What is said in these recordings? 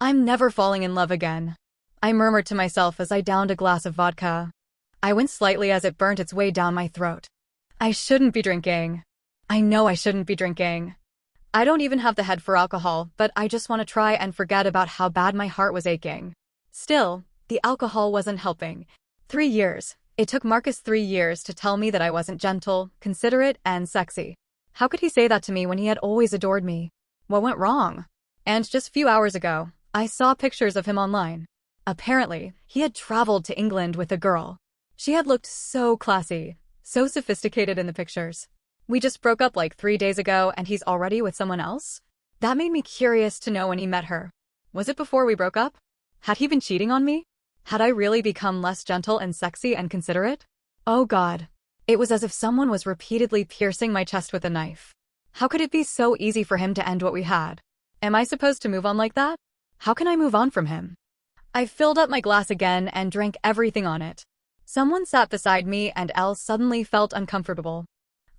I'm never falling in love again. I murmured to myself as I downed a glass of vodka. I winced slightly as it burnt its way down my throat. I shouldn't be drinking. I know I shouldn't be drinking. I don't even have the head for alcohol, but I just want to try and forget about how bad my heart was aching. Still, the alcohol wasn't helping. 3 years. It took Marcus 3 years to tell me that I wasn't gentle, considerate, and sexy. How could he say that to me when he had always adored me? What went wrong? And just a few hours ago, I saw pictures of him online. Apparently, he had traveled to England with a girl. She had looked so classy, so sophisticated in the pictures. We just broke up like 3 days ago and he's already with someone else? That made me curious to know when he met her. Was it before we broke up? Had he been cheating on me? Had I really become less gentle and sexy and considerate? Oh God. It was as if someone was repeatedly piercing my chest with a knife. How could it be so easy for him to end what we had? Am I supposed to move on like that? How can I move on from him? I filled up my glass again and drank everything on it. Someone sat beside me and Elle suddenly felt uncomfortable.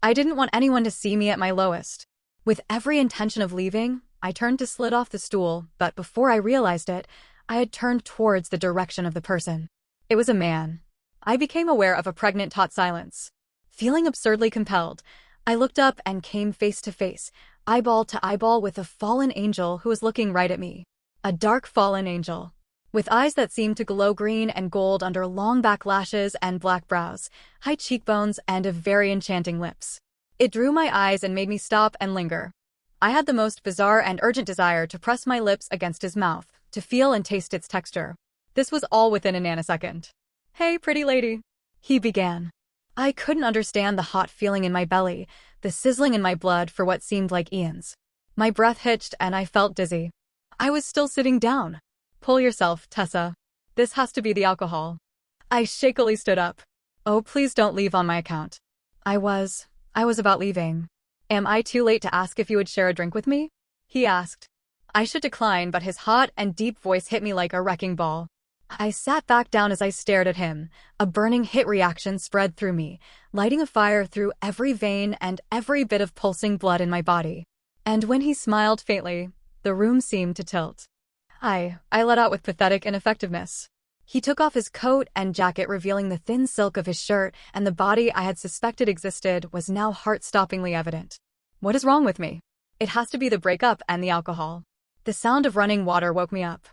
I didn't want anyone to see me at my lowest. With every intention of leaving, I turned to slid off the stool, but before I realized it, I had turned towards the direction of the person. It was a man. I became aware of a pregnant taut silence. Feeling absurdly compelled, I looked up and came face to face, eyeball to eyeball with a fallen angel who was looking right at me. A dark fallen angel. With eyes that seemed to glow green and gold under long back lashes and black brows, high cheekbones, and a very enchanting lips. It drew my eyes and made me stop and linger. I had the most bizarre and urgent desire to press my lips against his mouth, to feel and taste its texture. This was all within a nanosecond. "Hey, pretty lady," he began. I couldn't understand the hot feeling in my belly, the sizzling in my blood for what seemed like eons. My breath hitched and I felt dizzy. I was still sitting down. "Pull yourself, Tessa. This has to be the alcohol." I shakily stood up. "Oh, please don't leave on my account." I was about leaving. "Am I too late to ask if you would share a drink with me?" he asked. I should decline, but his hot and deep voice hit me like a wrecking ball. I sat back down as I stared at him. A burning hit reaction spread through me, lighting a fire through every vein and every bit of pulsing blood in my body. And when he smiled faintly, the room seemed to tilt. I let out with pathetic ineffectiveness. He took off his coat and jacket, revealing the thin silk of his shirt, and the body I had suspected existed was now heart-stoppingly evident. What is wrong with me? It has to be the breakup and the alcohol. The sound of running water woke me up.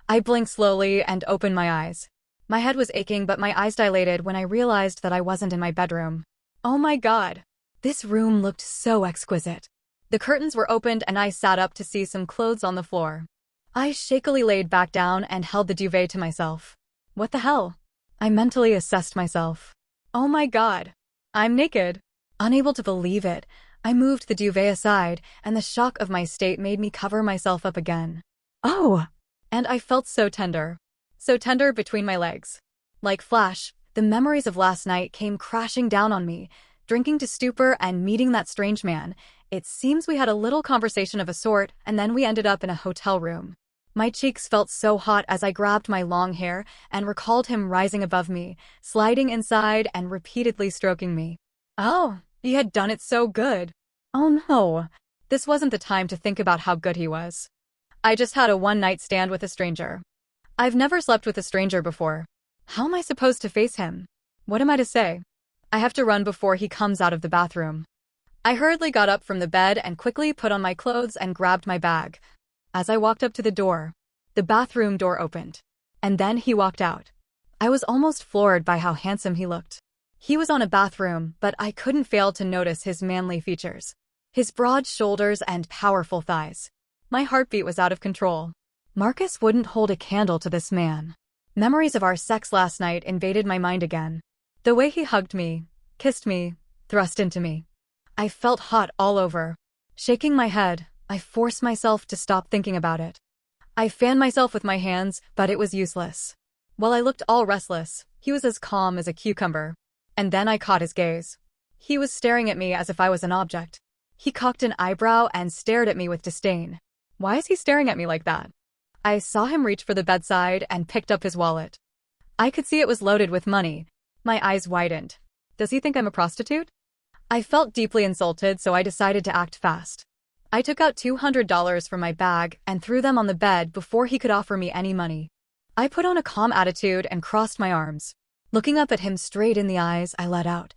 I blinked slowly and opened my eyes. My head was aching, but my eyes dilated when I realized that I wasn't in my bedroom. Oh my God! This room looked so exquisite. The curtains were opened and I sat up to see some clothes on the floor. I shakily laid back down and held the duvet to myself. What the hell? I mentally assessed myself. Oh my God! I'm naked! Unable to believe it, I moved the duvet aside, and the shock of my state made me cover myself up again. Oh! And I felt so tender between my legs. Like flash, the memories of last night came crashing down on me, drinking to stupor and meeting that strange man. It seems we had a little conversation of a sort, and then we ended up in a hotel room. My cheeks felt so hot as I grabbed my long hair and recalled him rising above me, sliding inside and repeatedly stroking me. Oh, he had done it so good. Oh no, this wasn't the time to think about how good he was. I just had a one-night stand with a stranger. I've never slept with a stranger before. How am I supposed to face him? What am I to say? I have to run before he comes out of the bathroom. I hurriedly got up from the bed and quickly put on my clothes and grabbed my bag. As I walked up to the door, the bathroom door opened. And then he walked out. I was almost floored by how handsome he looked. He was on a bathroom, but I couldn't fail to notice his manly features. His broad shoulders and powerful thighs. My heartbeat was out of control. Marcus wouldn't hold a candle to this man. Memories of our sex last night invaded my mind again. The way he hugged me, kissed me, thrust into me. I felt hot all over. Shaking my head, I forced myself to stop thinking about it. I fanned myself with my hands, but it was useless. While I looked all restless, he was as calm as a cucumber. And then I caught his gaze. He was staring at me as if I was an object. He cocked an eyebrow and stared at me with disdain. Why is he staring at me like that? I saw him reach for the bedside and picked up his wallet. I could see it was loaded with money. My eyes widened. Does he think I'm a prostitute? I felt deeply insulted, so I decided to act fast. I took out $200 from my bag and threw them on the bed before he could offer me any money. I put on a calm attitude and crossed my arms. Looking up at him straight in the eyes, I let out,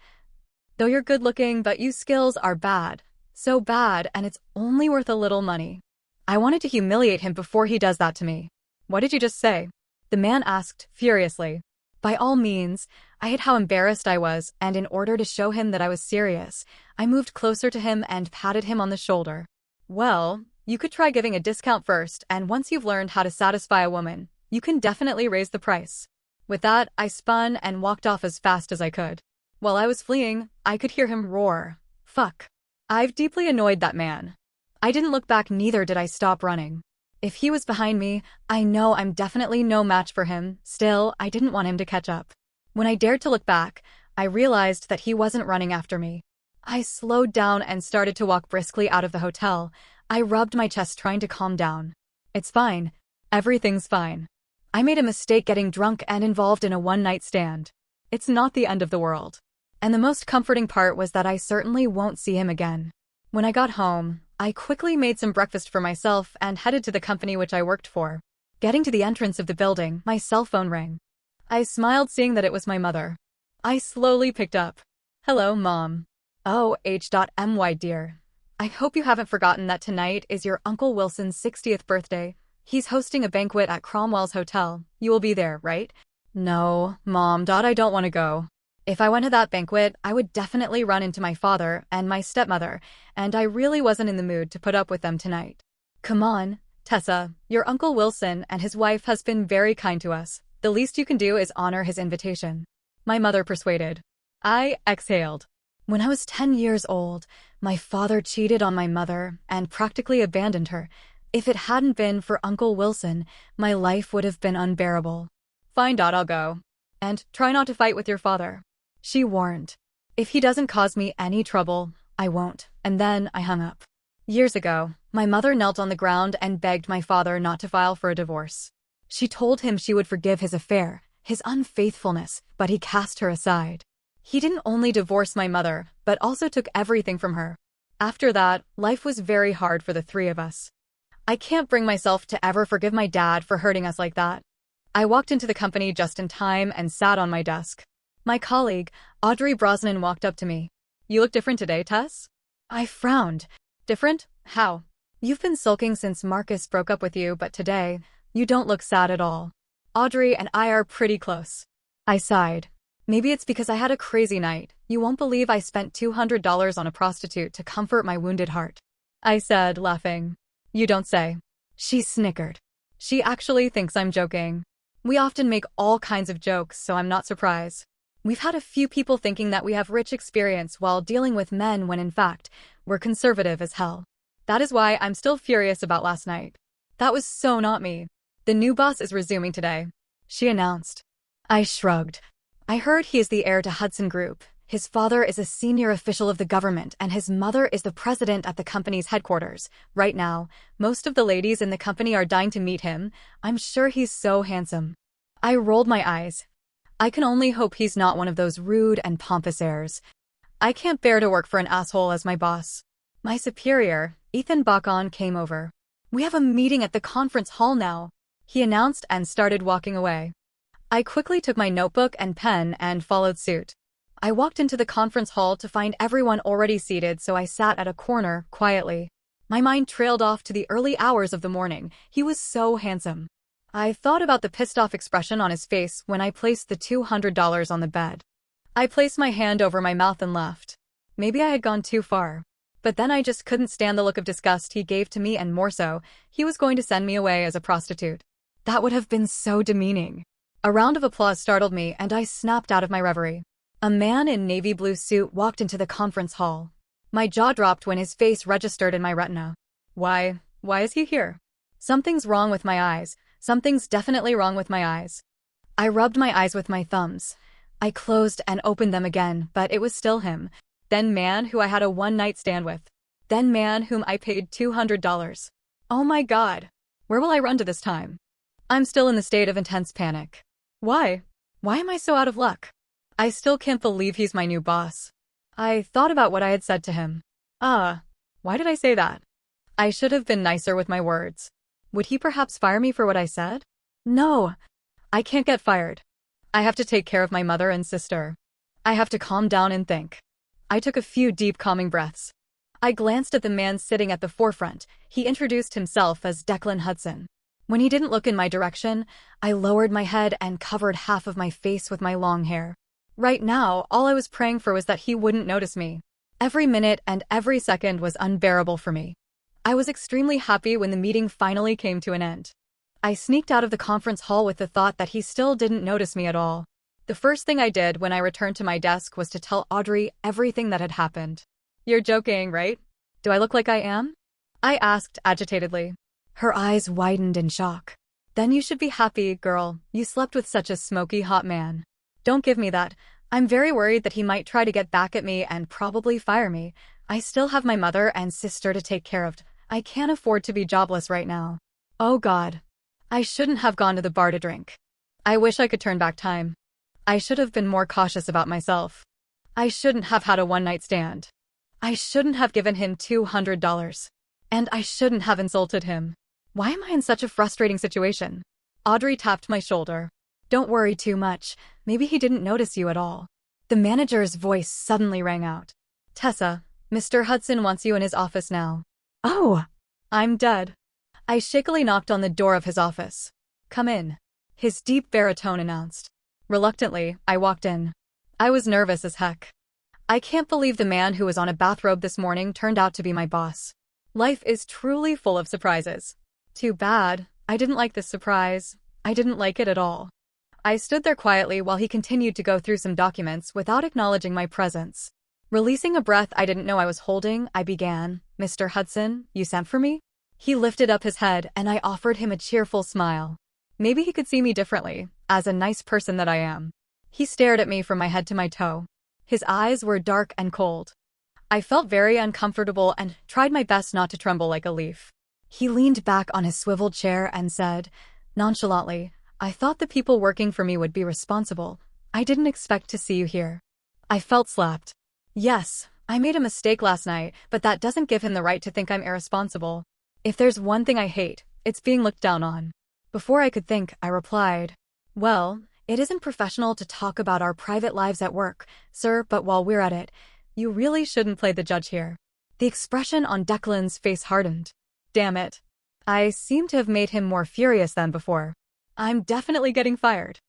"Though you're good looking, but you skills are bad. So bad, and it's only worth a little money." I wanted to humiliate him before he does that to me. "What did you just say?" the man asked furiously. By all means, I hid how embarrassed I was, and in order to show him that I was serious, I moved closer to him and patted him on the shoulder. "Well, you could try giving a discount first, and once you've learned how to satisfy a woman, you can definitely raise the price." With that, I spun and walked off as fast as I could. While I was fleeing, I could hear him roar, "Fuck." I've deeply annoyed that man. I didn't look back, neither did I stop running. If he was behind me, I know I'm definitely no match for him. Still, I didn't want him to catch up. When I dared to look back, I realized that he wasn't running after me. I slowed down and started to walk briskly out of the hotel. I rubbed my chest, trying to calm down. It's fine. Everything's fine. I made a mistake getting drunk and involved in a one-night stand. It's not the end of the world. And the most comforting part was that I certainly won't see him again. When I got home, I quickly made some breakfast for myself and headed to the company which I worked for. Getting to the entrance of the building, my cell phone rang. I smiled, seeing that it was my mother. I slowly picked up. "Hello, Mom." "Oh, H.my dear. I hope you haven't forgotten that tonight is your Uncle Wilson's 60th birthday. He's hosting a banquet at Cromwell's Hotel. You will be there, right?" "No, Mom. I don't want to go. If I went to that banquet, I would definitely run into my father and my stepmother, and I really wasn't in the mood to put up with them tonight." "Come on, Tessa. Your Uncle Wilson and his wife has been very kind to us. The least you can do is honor his invitation." My mother persuaded. I exhaled. When I was 10 years old, my father cheated on my mother and practically abandoned her. If it hadn't been for Uncle Wilson, my life would have been unbearable. "Fine, I'll go. And try not to fight with your father," she warned. "If he doesn't cause me any trouble, I won't." And then I hung up. Years ago, my mother knelt on the ground and begged my father not to file for a divorce. She told him she would forgive his affair, his unfaithfulness, but he cast her aside. He didn't only divorce my mother, but also took everything from her. After that, life was very hard for the three of us. I can't bring myself to ever forgive my dad for hurting us like that. I walked into the company just in time and sat on my desk. My colleague, Audrey Brosnan, walked up to me. "You look different today, Tess." I frowned. "Different? How?" "You've been sulking since Marcus broke up with you, but today, you don't look sad at all. Audrey and I are pretty close." I sighed. "Maybe it's because I had a crazy night. You won't believe I spent $200 on a prostitute to comfort my wounded heart," I said, laughing. "You don't say." She snickered. She actually thinks I'm joking. We often make all kinds of jokes, so I'm not surprised. We've had a few people thinking that we have rich experience while dealing with men when in fact, we're conservative as hell. That is why I'm still furious about last night. That was so not me. "The new boss is resuming today," she announced. I shrugged. "I heard he is the heir to Hudson Group. His father is a senior official of the government and his mother is the president at the company's headquarters. Right now, most of the ladies in the company are dying to meet him. I'm sure he's so handsome." I rolled my eyes. I can only hope he's not one of those rude and pompous heirs. I can't bear to work for an asshole as my boss. My superior, Ethan Bacon, came over. "We have a meeting at the conference hall now," he announced and started walking away. I quickly took my notebook and pen and followed suit. I walked into the conference hall to find everyone already seated, so I sat at a corner, quietly. My mind trailed off to the early hours of the morning. He was so handsome. I thought about the pissed-off expression on his face when I placed the $200 on the bed. I placed my hand over my mouth and laughed. Maybe I had gone too far. But then I just couldn't stand the look of disgust he gave to me, and more so, he was going to send me away as a prostitute. That would have been so demeaning. A round of applause startled me, and I snapped out of my reverie. A man in navy blue suit walked into the conference hall. My jaw dropped when his face registered in my retina. Why is he here? Something's wrong with my eyes. Something's definitely wrong with my eyes. I rubbed my eyes with my thumbs. I closed and opened them again, but it was still him. Then man who I had a one-night stand with. Then man whom I paid $200. Oh my God. Where will I run to this time? I'm still in the state of intense panic. Why? Why am I so out of luck? I still can't believe he's my new boss. I thought about what I had said to him. Why did I say that? I should have been nicer with my words. Would he perhaps fire me for what I said? No, I can't get fired. I have to take care of my mother and sister. I have to calm down and think. I took a few deep calming breaths. I glanced at the man sitting at the forefront. He introduced himself as Declan Hudson. When he didn't look in my direction, I lowered my head and covered half of my face with my long hair. Right now, all I was praying for was that he wouldn't notice me. Every minute and every second was unbearable for me. I was extremely happy when the meeting finally came to an end. I sneaked out of the conference hall with the thought that he still didn't notice me at all. The first thing I did when I returned to my desk was to tell Audrey everything that had happened. You're joking, right? Do I look like I am? I asked agitatedly. Her eyes widened in shock. Then you should be happy, girl. You slept with such a smoky hot man. Don't give me that. I'm very worried that he might try to get back at me and probably fire me. I still have my mother and sister to take care of. I can't afford to be jobless right now. Oh God. I shouldn't have gone to the bar to drink. I wish I could turn back time. I should have been more cautious about myself. I shouldn't have had a one-night stand. I shouldn't have given him $200. And I shouldn't have insulted him. Why am I in such a frustrating situation? Audrey tapped my shoulder. Don't worry too much. Maybe he didn't notice you at all. The manager's voice suddenly rang out. Tessa, Mr. Hudson wants you in his office now. Oh, I'm dead. I shakily knocked on the door of his office. Come in, his deep baritone announced. Reluctantly, I walked in. I was nervous as heck. I can't believe the man who was on a bathrobe this morning turned out to be my boss. Life is truly full of surprises. Too bad. I didn't like this surprise. I didn't like it at all. I stood there quietly while he continued to go through some documents without acknowledging my presence. Releasing a breath I didn't know I was holding, I began, Mr. Hudson, you sent for me? He lifted up his head and I offered him a cheerful smile. Maybe he could see me differently, as a nice person that I am. He stared at me from my head to my toe. His eyes were dark and cold. I felt very uncomfortable and tried my best not to tremble like a leaf. He leaned back on his swiveled chair and said, nonchalantly, I thought the people working for me would be responsible. I didn't expect to see you here. I felt slapped. Yes, I made a mistake last night, but that doesn't give him the right to think I'm irresponsible. If there's one thing I hate, it's being looked down on. Before I could think, I replied, well, it isn't professional to talk about our private lives at work, sir, but while we're at it, you really shouldn't play the judge here. The expression on Declan's face hardened. Damn it. I seem to have made him more furious than before. I'm definitely getting fired.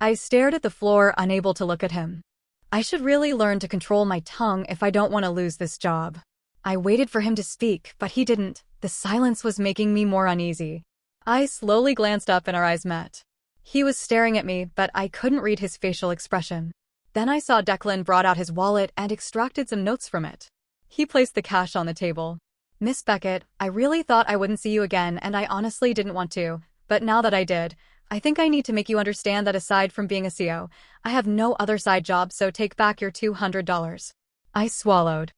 I stared at the floor, unable to look at him. I should really learn to control my tongue if I don't want to lose this job. I waited for him to speak, but he didn't. The silence was making me more uneasy. I slowly glanced up and our eyes met. He was staring at me, but I couldn't read his facial expression. Then I saw Declan brought out his wallet and extracted some notes from it. He placed the cash on the table. Miss Beckett, I really thought I wouldn't see you again and I honestly didn't want to, but now that I did, I think I need to make you understand that aside from being a CO, I have no other side job, so take back your $200. I swallowed.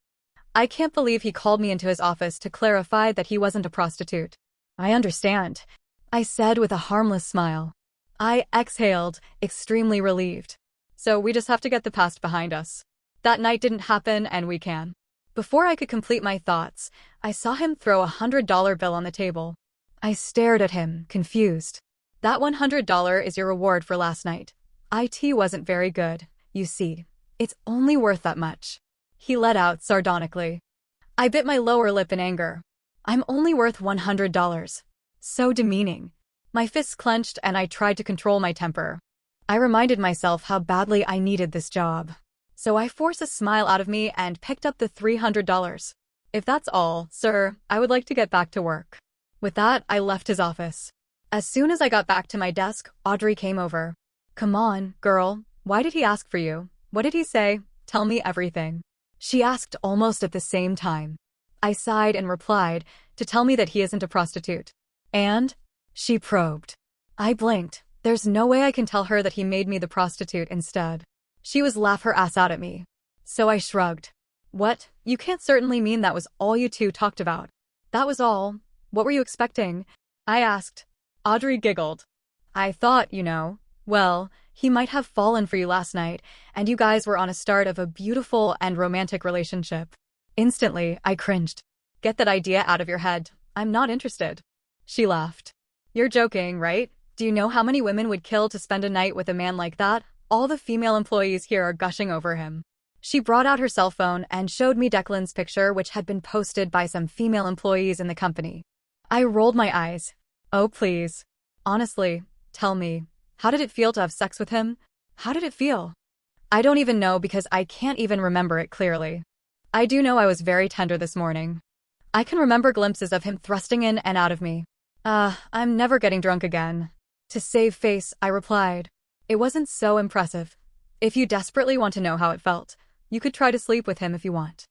I can't believe he called me into his office to clarify that he wasn't a prostitute. I understand, I said with a harmless smile. I exhaled, extremely relieved. So we just have to get the past behind us. That night didn't happen and we can. Before I could complete my thoughts, I saw him throw a $100 bill on the table. I stared at him, confused. That $100 is your reward for last night. IT wasn't very good, you see. It's only worth that much. He let out sardonically. I bit my lower lip in anger. I'm only worth $100. So demeaning. My fists clenched and I tried to control my temper. I reminded myself how badly I needed this job. So I forced a smile out of me and picked up the $300. If that's all, sir, I would like to get back to work. With that, I left his office. As soon as I got back to my desk, Audrey came over. Come on, girl. Why did he ask for you? What did he say? Tell me everything. She asked almost at the same time. I sighed and replied, to tell me that he isn't a prostitute. And? She probed. I blinked. There's no way I can tell her that he made me the prostitute instead. She was laugh her ass out at me. So I shrugged. What? You can't certainly mean that was all you two talked about. That was all. What were you expecting? I asked. Audrey giggled. I thought, well, he might have fallen for you last night, and you guys were on a start of a beautiful and romantic relationship. Instantly, I cringed. Get that idea out of your head. I'm not interested. She laughed. You're joking, right? Do you know how many women would kill to spend a night with a man like that? All the female employees here are gushing over him. She brought out her cell phone and showed me Declan's picture, which had been posted by some female employees in the company. I rolled my eyes. Oh, please. Honestly, tell me, how did it feel to have sex with him? How did it feel? I don't even know because I can't even remember it clearly. I do know I was very tender this morning. I can remember glimpses of him thrusting in and out of me. I'm never getting drunk again. To save face, I replied. It wasn't so impressive. If you desperately want to know how it felt, you could try to sleep with him if you want.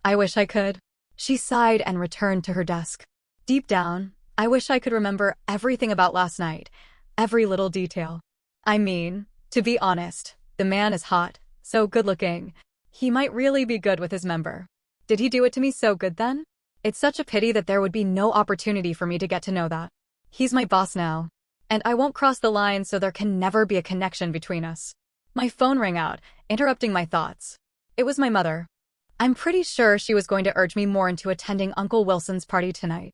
I wish I could. She sighed and returned to her desk. Deep down, I wish I could remember everything about last night, every little detail. I mean, to be honest, the man is hot, so good-looking. He might really be good with his member. Did he do it to me so good then? It's such a pity that there would be no opportunity for me to get to know that. He's my boss now, and I won't cross the line, so there can never be a connection between us. My phone rang out, interrupting my thoughts. It was my mother. I'm pretty sure she was going to urge me more into attending Uncle Wilson's party tonight.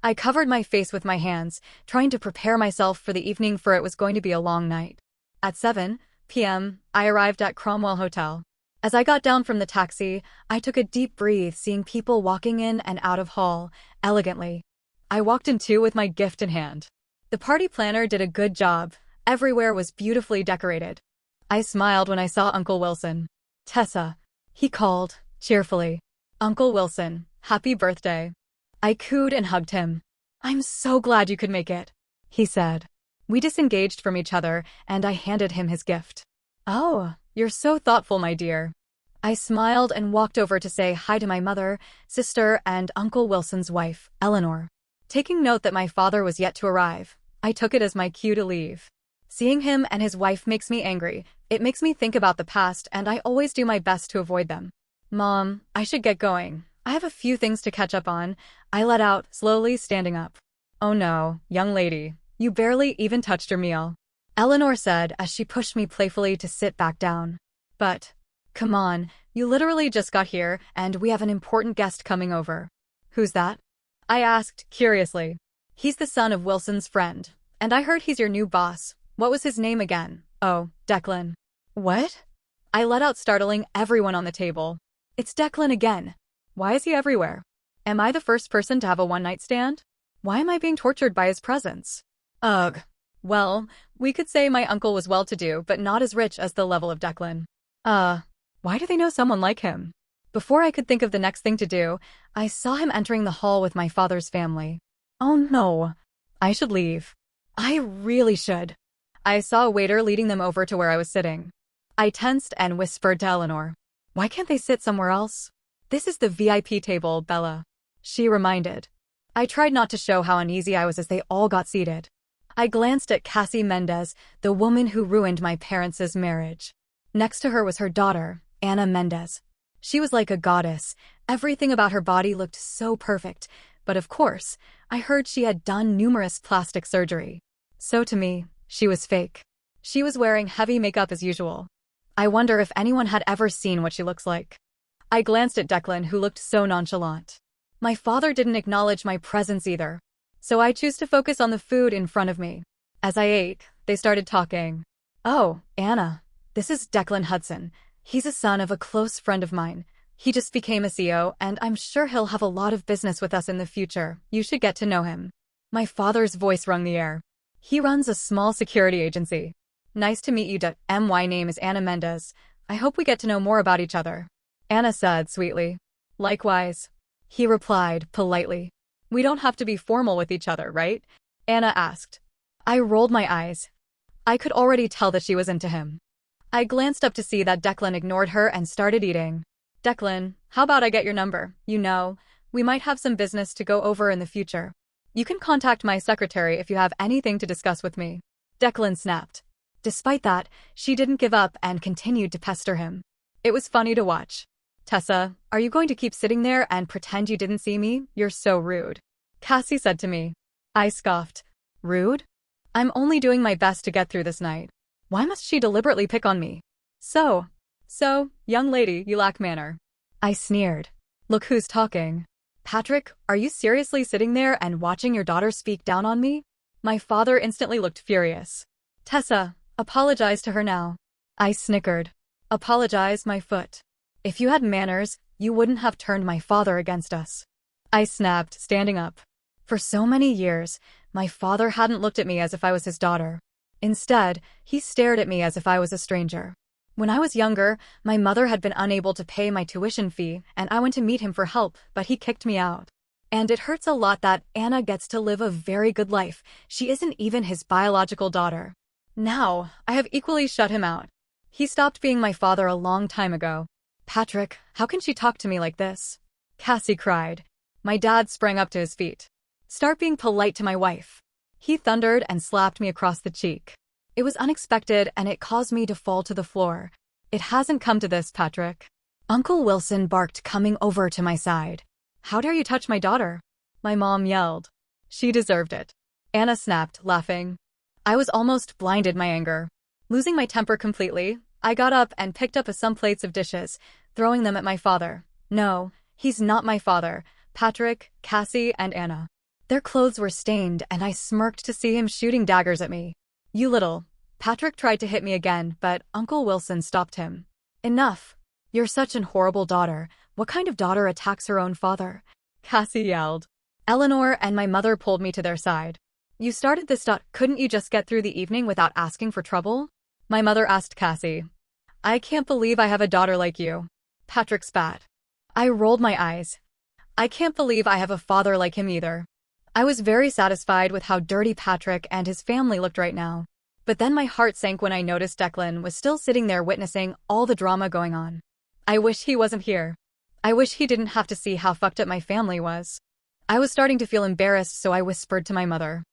I covered my face with my hands, trying to prepare myself for the evening, for it was going to be a long night. At 7 p.m., I arrived at Cromwell Hotel. As I got down from the taxi, I took a deep breath, seeing people walking in and out of hall, elegantly. I walked in too with my gift in hand. The party planner did a good job. Everywhere was beautifully decorated. I smiled when I saw Uncle Wilson. Tessa, he called, cheerfully. Uncle Wilson, happy birthday. I cooed and hugged him. I'm so glad you could make it, he said. We disengaged from each other, and I handed him his gift. Oh, you're so thoughtful, my dear. I smiled and walked over to say hi to my mother, sister, and Uncle Wilson's wife, Eleanor. Taking note that my father was yet to arrive, I took it as my cue to leave. Seeing him and his wife makes me angry. It makes me think about the past, and I always do my best to avoid them. Mom, I should get going. I have a few things to catch up on, I let out, slowly standing up. Oh no, young lady, you barely even touched your meal, Eleanor said as she pushed me playfully to sit back down. But, come on, you literally just got here, and we have an important guest coming over. Who's that? I asked, curiously. He's the son of Wilson's friend, and I heard he's your new boss. What was his name again? Oh, Declan. What? I let out, startling everyone on the table. It's Declan again. Why is he everywhere? Am I the first person to have a one-night stand? Why am I being tortured by his presence? Ugh. Well, we could say my uncle was well-to-do, but not as rich as the level of Declan. Why do they know someone like him? Before I could think of the next thing to do, I saw him entering the hall with my father's family. Oh no. I should leave. I really should. I saw a waiter leading them over to where I was sitting. I tensed and whispered to Eleanor. Why can't they sit somewhere else? This is the VIP table, Bella. She reminded. I tried not to show how uneasy I was as they all got seated. I glanced at Cassie Mendez, the woman who ruined my parents' marriage. Next to her was her daughter, Anna Mendez. She was like a goddess. Everything about her body looked so perfect, but of course, I heard she had done numerous plastic surgery. So to me, she was fake. She was wearing heavy makeup as usual. I wonder if anyone had ever seen what she looks like. I glanced at Declan, who looked so nonchalant. My father didn't acknowledge my presence either, so I chose to focus on the food in front of me. As I ate, they started talking. Oh, Anna, this is Declan Hudson. He's a son of a close friend of mine. He just became a CEO, and I'm sure he'll have a lot of business with us in the future. You should get to know him. My father's voice rung the air. He runs a small security agency. Nice to meet you. My name is Anna Mendez. I hope we get to know more about each other, Anna said sweetly. Likewise, he replied politely. We don't have to be formal with each other, right? Anna asked. I rolled my eyes. I could already tell that she was into him. I glanced up to see that Declan ignored her and started eating. Declan, how about I get your number? You know, we might have some business to go over in the future. You can contact my secretary if you have anything to discuss with me. Declan snapped. Despite that, she didn't give up and continued to pester him. It was funny to watch. Tessa, are you going to keep sitting there and pretend you didn't see me? You're so rude, Cassie said to me. I scoffed. Rude? I'm only doing my best to get through this night. Why must she deliberately pick on me? So, young lady, you lack manner. I sneered. Look who's talking. Patrick, are you seriously sitting there and watching your daughter speak down on me? My father instantly looked furious. Tessa, apologize to her now. I snickered. Apologize, my foot. If you had manners, you wouldn't have turned my father against us. I snapped, standing up. For so many years, my father hadn't looked at me as if I was his daughter. Instead, he stared at me as if I was a stranger. When I was younger, my mother had been unable to pay my tuition fee, and I went to meet him for help, but he kicked me out. And it hurts a lot that Anna gets to live a very good life. She isn't even his biological daughter. Now, I have equally shut him out. He stopped being my father a long time ago. Patrick, how can she talk to me like this? Cassie cried. My dad sprang up to his feet. Start being polite to my wife. He thundered and slapped me across the cheek. It was unexpected and it caused me to fall to the floor. It hasn't come to this, Patrick. Uncle Wilson barked, coming over to my side. How dare you touch my daughter? My mom yelled. She deserved it. Anna snapped, laughing. I was almost blinded by anger. Losing my temper completely, I got up and picked up some plates of dishes, throwing them at my father. No, he's not my father. Patrick, Cassie, and Anna. Their clothes were stained and I smirked to see him shooting daggers at me. You little. Patrick tried to hit me again, but Uncle Wilson stopped him. Enough. You're such an horrible daughter. What kind of daughter attacks her own father? Cassie yelled. Eleanor and my mother pulled me to their side. You started this. Couldn't you just get through the evening without asking for trouble? My mother asked Cassie. I can't believe I have a daughter like you. Patrick spat. I rolled my eyes. I can't believe I have a father like him either. I was very satisfied with how dirty Patrick and his family looked right now. But then my heart sank when I noticed Declan was still sitting there witnessing all the drama going on. I wish he wasn't here. I wish he didn't have to see how fucked up my family was. I was starting to feel embarrassed, so I whispered to my mother.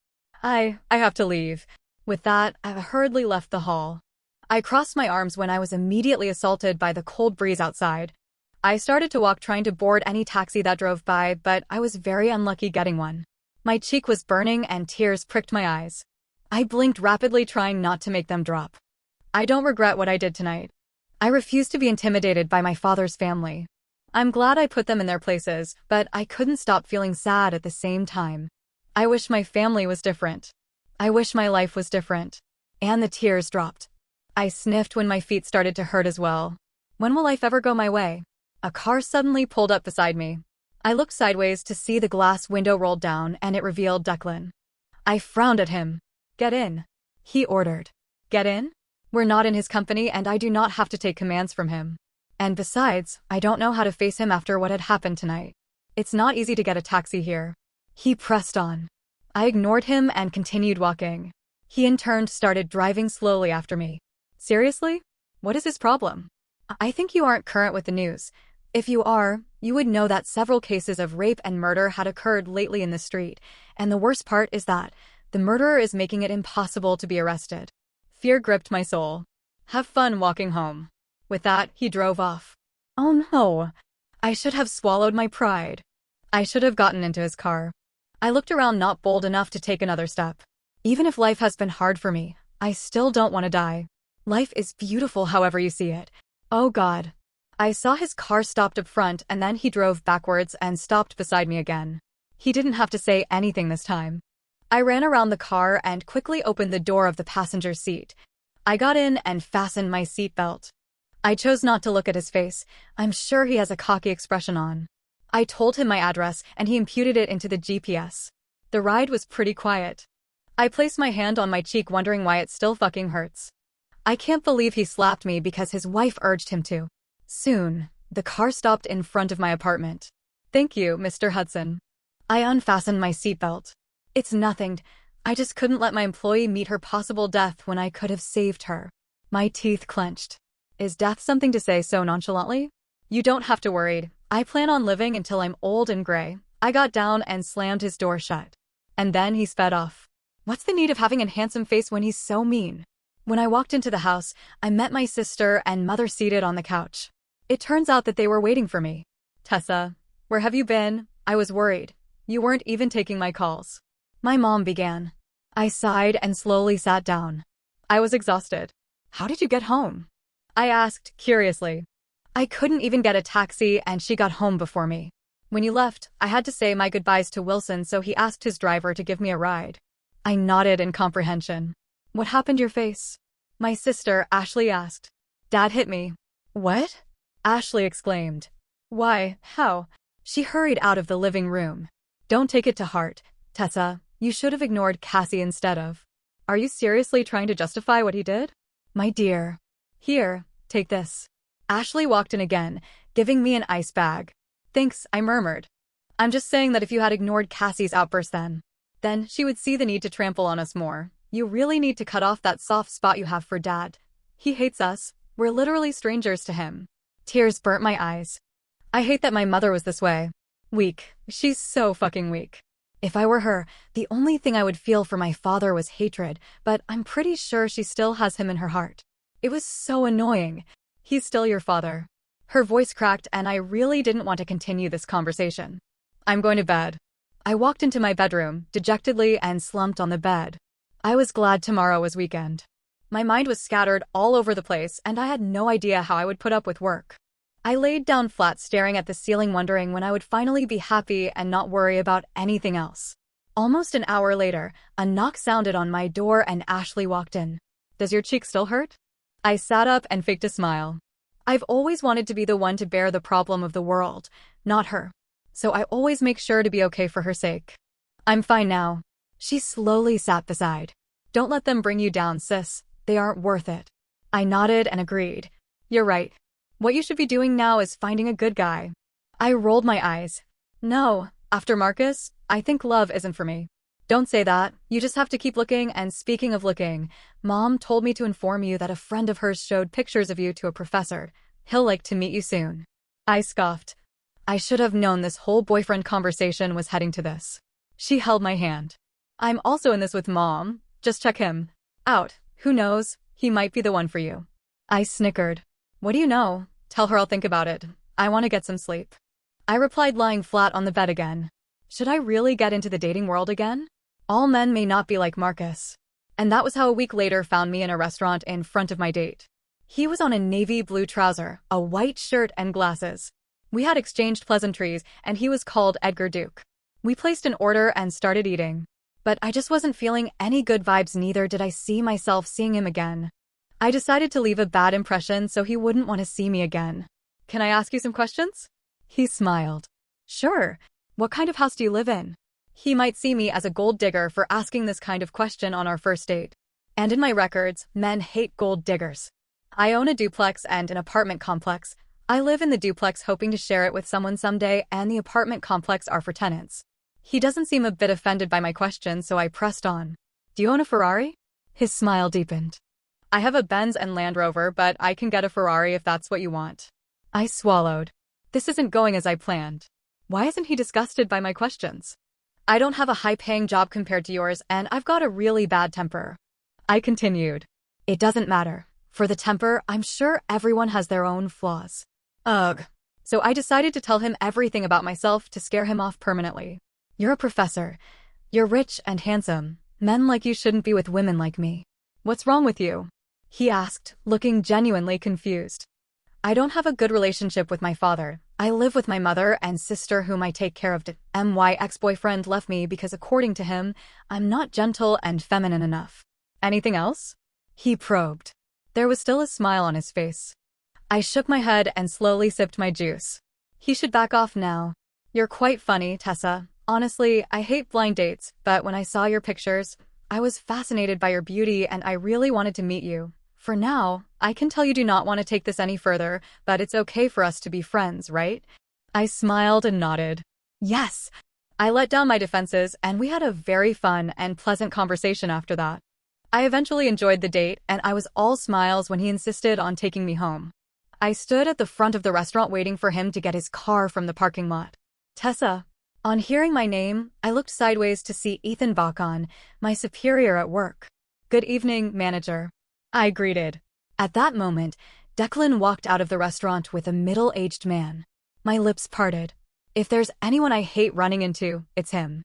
I have to leave. With that, I hurriedly left the hall. I crossed my arms when I was immediately assaulted by the cold breeze outside. I started to walk, trying to board any taxi that drove by, but I was very unlucky getting one. My cheek was burning and tears pricked my eyes. I blinked rapidly, trying not to make them drop. I don't regret what I did tonight. I refused to be intimidated by my father's family. I'm glad I put them in their places, but I couldn't stop feeling sad at the same time. I wish my family was different. I wish my life was different. And the tears dropped. I sniffed when my feet started to hurt as well. When will life ever go my way? A car suddenly pulled up beside me. I looked sideways to see the glass window rolled down and it revealed Declan. I frowned at him. Get in. He ordered. Get in? We're not in his company and I do not have to take commands from him. And besides, I don't know how to face him after what had happened tonight. It's not easy to get a taxi here. He pressed on. I ignored him and continued walking. He in turn started driving slowly after me. Seriously? What is his problem? I think you aren't current with the news. If you are, you would know that several cases of rape and murder had occurred lately in the street, and the worst part is that the murderer is making it impossible to be arrested. Fear gripped my soul. Have fun walking home. With that, he drove off. Oh no. I should have swallowed my pride. I should have gotten into his car. I looked around, not bold enough to take another step. Even if life has been hard for me, I still don't want to die. Life is beautiful however you see it. Oh God. I saw his car stopped up front and then he drove backwards and stopped beside me again. He didn't have to say anything this time. I ran around the car and quickly opened the door of the passenger seat. I got in and fastened my seatbelt. I chose not to look at his face. I'm sure he has a cocky expression on. I told him my address and he imputed it into the GPS. The ride was pretty quiet. I placed my hand on my cheek, wondering why it still fucking hurts. I can't believe he slapped me because his wife urged him to. Soon, the car stopped in front of my apartment. Thank you, Mr. Hudson. I unfastened my seatbelt. It's nothing. I just couldn't let my employee meet her possible death when I could have saved her. My teeth clenched. Is death something to say so nonchalantly? You don't have to worry. I plan on living until I'm old and gray. I got down and slammed his door shut. And then he sped off. What's the need of having a handsome face when he's so mean? When I walked into the house, I met my sister and mother seated on the couch. It turns out that they were waiting for me. Tessa, where have you been? I was worried. You weren't even taking my calls. My mom began. I sighed and slowly sat down. I was exhausted. How did you get home? I asked, curiously. I couldn't even get a taxi and she got home before me. When you left, I had to say my goodbyes to Wilson, so he asked his driver to give me a ride. I nodded in comprehension. What happened to your face? My sister, Ashley, asked. Dad hit me. What? Ashley exclaimed. Why, how? She hurried out of the living room. Don't take it to heart, Tessa. You should have ignored Cassie instead of. Are you seriously trying to justify what he did? My dear. Here, take this. Ashley walked in again, giving me an ice bag. Thanks, I murmured. I'm just saying that if you had ignored Cassie's outburst then she would see the need to trample on us more. You really need to cut off that soft spot you have for Dad. He hates us. We're literally strangers to him. Tears burnt my eyes. I hate that my mother was this way. Weak. She's so fucking weak. If I were her, the only thing I would feel for my father was hatred, but I'm pretty sure she still has him in her heart. It was so annoying. He's still your father. Her voice cracked, and I really didn't want to continue this conversation. I'm going to bed. I walked into my bedroom, dejectedly, and slumped on the bed. I was glad tomorrow was weekend. My mind was scattered all over the place, and I had no idea how I would put up with work. I laid down flat, staring at the ceiling, wondering when I would finally be happy and not worry about anything else. Almost an hour later, a knock sounded on my door and Ashley walked in. Does your cheek still hurt? I sat up and faked a smile. I've always wanted to be the one to bear the problem of the world, not her. So I always make sure to be okay for her sake. I'm fine now. She slowly sat beside. Don't let them bring you down, sis. They aren't worth it. I nodded and agreed. You're right. What you should be doing now is finding a good guy. I rolled my eyes. No, after Marcus, I think love isn't for me. Don't say that. You just have to keep looking, and speaking of looking, Mom told me to inform you that a friend of hers showed pictures of you to a professor. He'll like to meet you soon. I scoffed. I should have known this whole boyfriend conversation was heading to this. She held my hand. I'm also in this with Mom. Just check him out. Who knows? He might be the one for you. I snickered. What do you know? Tell her I'll think about it. I want to get some sleep. I replied, lying flat on the bed again. Should I really get into the dating world again? All men may not be like Marcus. And that was how a week later found me in a restaurant in front of my date. He was on a navy blue trouser, a white shirt, and glasses. We had exchanged pleasantries, and he was called Edgar Duke. We placed an order and started eating. But I just wasn't feeling any good vibes, neither did I see myself seeing him again. I decided to leave a bad impression so he wouldn't want to see me again. Can I ask you some questions? He smiled. Sure. What kind of house do you live in? He might see me as a gold digger for asking this kind of question on our first date. And in my records, men hate gold diggers. I own a duplex and an apartment complex. I live in the duplex hoping to share it with someone someday, and the apartment complex are for tenants. He doesn't seem a bit offended by my question, so I pressed on. Do you own a Ferrari? His smile deepened. I have a Benz and Land Rover, but I can get a Ferrari if that's what you want. I swallowed. This isn't going as I planned. Why isn't he disgusted by my questions? I don't have a high-paying job compared to yours, and I've got a really bad temper. I continued. It doesn't matter. For the temper, I'm sure everyone has their own flaws. Ugh. So I decided to tell him everything about myself to scare him off permanently. You're a professor. You're rich and handsome. Men like you shouldn't be with women like me. What's wrong with you? He asked, looking genuinely confused. I don't have a good relationship with my father. I live with my mother and sister, whom I take care of. My ex-boyfriend left me because, according to him, I'm not gentle and feminine enough. Anything else? He probed. There was still a smile on his face. I shook my head and slowly sipped my juice. He should back off now. You're quite funny, Tessa. Honestly, I hate blind dates, but when I saw your pictures, I was fascinated by your beauty and I really wanted to meet you. For now, I can tell you do not want to take this any further, but it's okay for us to be friends, right? I smiled and nodded. Yes. I let down my defenses, and we had a very fun and pleasant conversation after that. I eventually enjoyed the date, and I was all smiles when he insisted on taking me home. I stood at the front of the restaurant waiting for him to get his car from the parking lot. Tessa. On hearing my name, I looked sideways to see Ethan Bakon, my superior at work. Good evening, manager. I greeted. At that moment, Declan walked out of the restaurant with a middle-aged man. My lips parted. If there's anyone I hate running into, it's him.